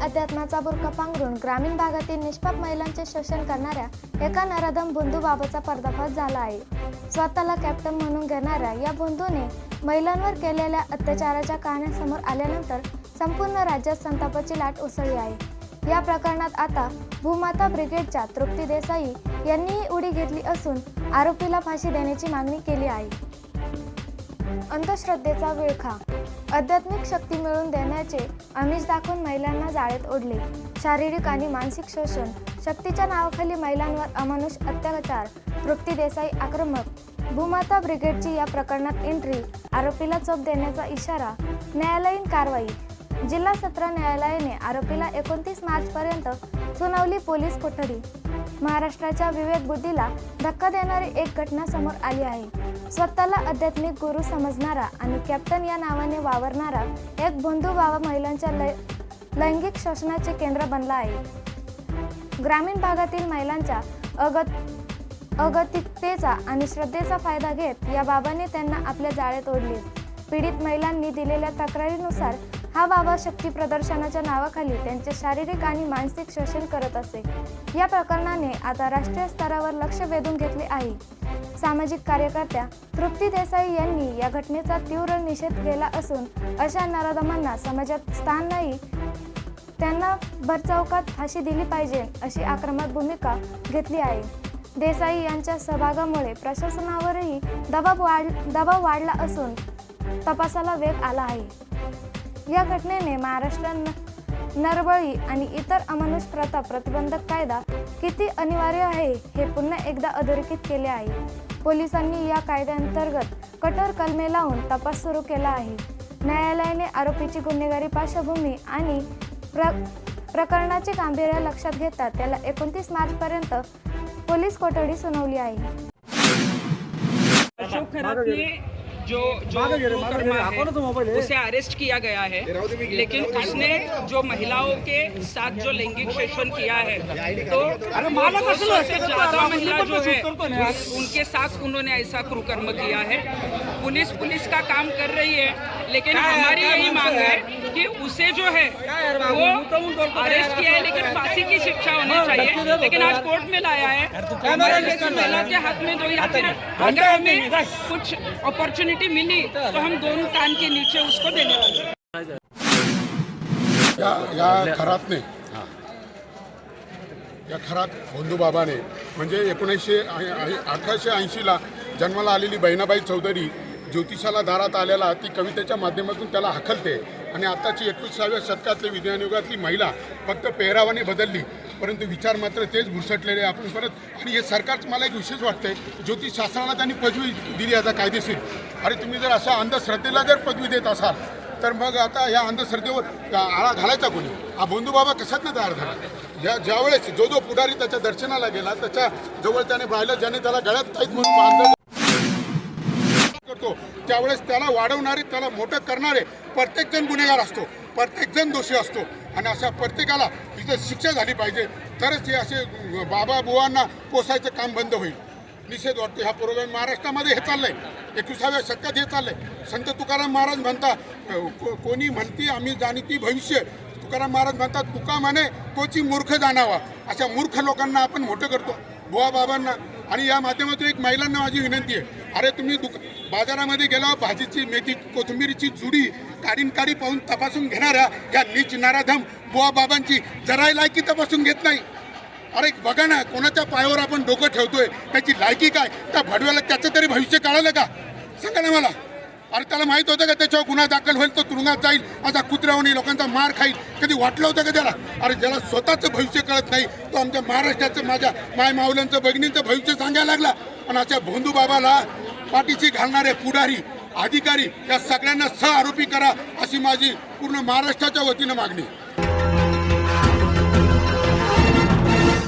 अध्यात्माचा बुरखा पांघरून ग्रामीण भागातील निष्पाप महिलांचे शोषण करणाऱ्या एका नराधम भोंदू बाबाचा पर्दाफाश झाला आहे। स्वतःला कॅप्टन म्हणून घेणाऱ्या या भोंदूने महिलांवर केलेल्या अत्याचाराच्या कहाण्या समोर आल्यानंतर संपूर्ण राज्यात संतापाची लाट उसळली आहे। या प्रकरणात आता भूमाता ब्रिगेडच्या तृप्ती देसाई यांनीही उडी घेतली असून आरोपीला फाशी देण्याची मागणी केली आहे। अंधश्रद्धेचा विळखा, आध्यात्मिक शक्ती मिळवून देण्याचे आमिष दाखवून महिलांना जाळेत ओढले, शारीरिक आणि मानसिक शोषण, शक्तीच्या नावाखाली महिलांवर अमानुष अत्याचार, तृप्ती देसाई आक्रमक, भूमाता ब्रिगेडची या प्रकरणात एंट्री, आरोपीला चोप देण्याचा इशारा, न्यायालयीन कारवाई। जिल्हा सत्र न्यायालयाने आरोपीला 29 मार्चपर्यंत सुनावली पोलीस कोठडी। महाराष्ट्राच्या विवेक बुद्धीला धक्का देणारी एक घटना समोर आली आहे। स्वतःला आध्यात्मिक गुरु समजणारा आणि कॅप्टन या नावाने वावरणारा एक भोंदू बाबा महिलांच्या लैंगिक शोषणाचे केंद्र बनला आहे। ग्रामीण भागातील महिलांच्या अगतिकतेचा आणि श्रद्धेचा फायदा घेत या बाबाने त्यांना आपल्या जाळ्यात ओढले। पीडित महिलांनी दिलेल्या तक्रारीनुसार हा बाबा शक्ती प्रदर्शनाच्या नावाखाली त्यांचे शारीरिक आणि मानसिक शोषण करत असे। या प्रकरणाने आता राष्ट्रीय स्तरावर लक्ष वेधून घेतले आहे। सामाजिक कार्यकर्त्या तृप्ती देसाई यांनी या घटनेचा तीव्र निषेध केला असून अशा नराधमांना समाजात स्थान नाही, त्यांना भरचौकात फाशी दिली पाहिजे अशी आक्रमक भूमिका घेतली आहे। देसाई यांच्या सहभागामुळे प्रशासनावरही दबाव वाढला असून तपासाला वेग आला आहे। या घटनेने महाराष्ट्रात नरबळी आणि इतर अमानुष प्रथा प्रतिबंधक कायदा किती अनिवार्य आहे हे पुन्हा एकदा अधोरेखित केले आहे। पोलिसांनी या कायद्याअंतर्गत कठोर कलमे लावून तपास सुरू केला आहे। न्यायालयाने आरोपीची गुन्हेगारी पार्श्वभूमी आणि प्रकरणाचे गांभीर्य लक्षात घेता त्याला 29 मार्चपर्यंत पोलीस कोठडी सुनावली आहे। अशोक खरात ने जो मुकदमा है उसे अरेस्ट किया गया है, लेकिन उसने जो महिलाओं के साथ जो लैंगिक शोषण किया है तो 200 से ज्यादा महिला जो है उनके साथ उन्होंने ऐसा कुकर्म किया है। पुलिस का काम कर रही है, लेकिन हमारी यही मांग है कि उसे जो है वो अरेस्ट किया है लेकिन फांसी की शिक्षा होनी चाहिए। लेकिन आज कोर्ट में लाया है, हमारे जैसी महिला के हाथ में दो या फिर अगर हमें कुछ अपॉर्चुनिटी मिली तो हम दोनों कान के नीचे उसको देने वाले। या खरात भोंदू बाबाने म्हणजे 1880ला जन्माला आलेली बहिणाबाई चौधरी ज्योतिषाला दारात आलेला ती कवितेच्या माध्यमातून त्याला हाकलते आणि आताची 21व्या शतकातली विज्ञान युगातली महिला फक्त पेहरावाने बदलली, परंतु विचार मात्र तेच भुरसटलेले आपण परत। आणि हे सरकारचं मला एक विशेष वाटतंय, ज्योतिष शास्त्राला त्यांनी पदवी दिली आता कायदेशीर। अरे तुम्ही जर अशा अंधश्रद्धेला जर पदवी देत असाल तर मग आता या अंधश्रद्धेवर आळा घालायचा कोणी? हा भोंदू बाबा कशातनं तयार झाला? ज्यावेळेस जो पुढारी त्याच्या दर्शनाला गेला त्याच्या जवळ त्याने पाहिलं, ज्याने त्याला गळ्यात ताईत म्हणून बांधलं करतो, त्यावेळेस त्याला वाढवणारे, त्याला मोठं करणारे प्रत्येकजण गुन्हेगार असतो, प्रत्येकजण दोषी असतो। आणि अशा प्रत्येकाला इथं शिक्षा झाली पाहिजे, तरच हे असे बाबा बुवांना पोसायचं काम बंद होईल। निषेध वाटतो ह्या प्रोग्राम महाराष्ट्रामध्ये हे चाललंय, 21व्या शतकात हे चाललंय। संत तुकाराम महाराज म्हणतात, कोणी म्हणती आम्ही जाणती भविष्य, तुकाराम महाराज म्हणतात तुका म्हणे तोची मूर्ख जाणावा। अशा मूर्ख लोकांना आपण मोठं करतो, बुवा बाबांना। आणि या माध्यमातून एक महिलांना माझी विनंती आहे, अरे तुम्ही बाजारामध्ये गेल्यावर भाजीची, मेथी, कोथिंबीरीची जुडी काडी पाहून तपासून घेणाऱ्या या नीच नराधम बुवा बाबांची जराही लायकी तपासून घेत नाही। अरे बघा ना, कोणाच्या पायावर आपण डोकं ठेवतोय, त्याची लायकी काय? त्या भडव्याला त्याचं तरी भविष्य कळालं का? सांगा ना मला। अरे त्याला माहीत होतं का त्याच्यावर गुन्हा दाखल होईल, तो तुरुंगात जाईल, असा कुत्र्यावणी लोकांचा मार खाईल? कधी वाटलं होतं का त्याला? अरे ज्याला स्वतःचं भविष्य कळत नाही तो आमच्या महाराष्ट्राचं, माझ्या मायमाऊल्यांचं, बहिणींचं भविष्य सांगायला लागला। आणि अशा भोंदू बाबाला पाठीशी घालणारे पुढारी, अधिकारी या सगळ्यांना आरोपी करा अशी माझी पूर्ण महाराष्ट्राच्या वतीनं मागणी।